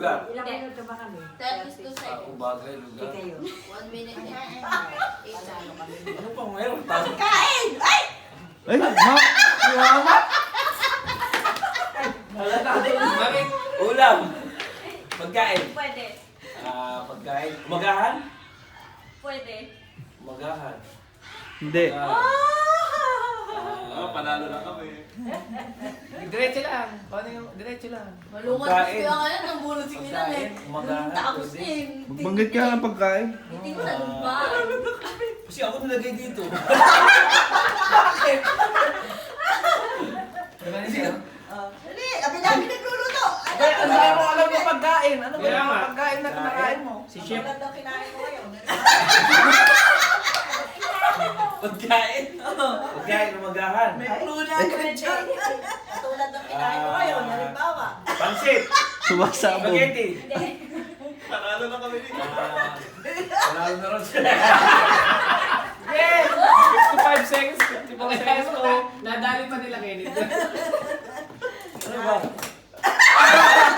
lugar. Ilang minuto ba kami? 32 seconds. Bagay, lugar. Hindi kayo. 1 minute and 8 Ano kami? Ano pang meron? Tapos Kain! Ay! Ay, mama! bakit? Ulam. Pagkain. Pwede. Pagkain. Umagahan? Pwede. Umagahan. Hindi. Panalo na kami. Diretso lang. Paano yung diretso lang? Malungan Pagkain. kasi ngayon ng bulosing nila eh. Umagahan. Tapos Pwede. eh. Magbanggit ka ng pagkain. Hindi ko na ba? Kasi ako nilagay dito. Diba na siya? Dali! Abi namin nagluluto! Ang dami mo alam yung pagkain. Ano ba Kaya yung nga. pagkain na kinakain mo? Si Chef. Magandang kinain mo ngayon. Pagkain. Pagkain. Umagahan. May clue na ako dyan. Katulad ng kinain mo ngayon, halimbawa. Pansit. Sumasabog. Spaghetti. Panalo na kami dito. Panalo na rin sila. Yes! 55 seconds, 54 seconds. Nadali pa nila Kenneth. Ano ba?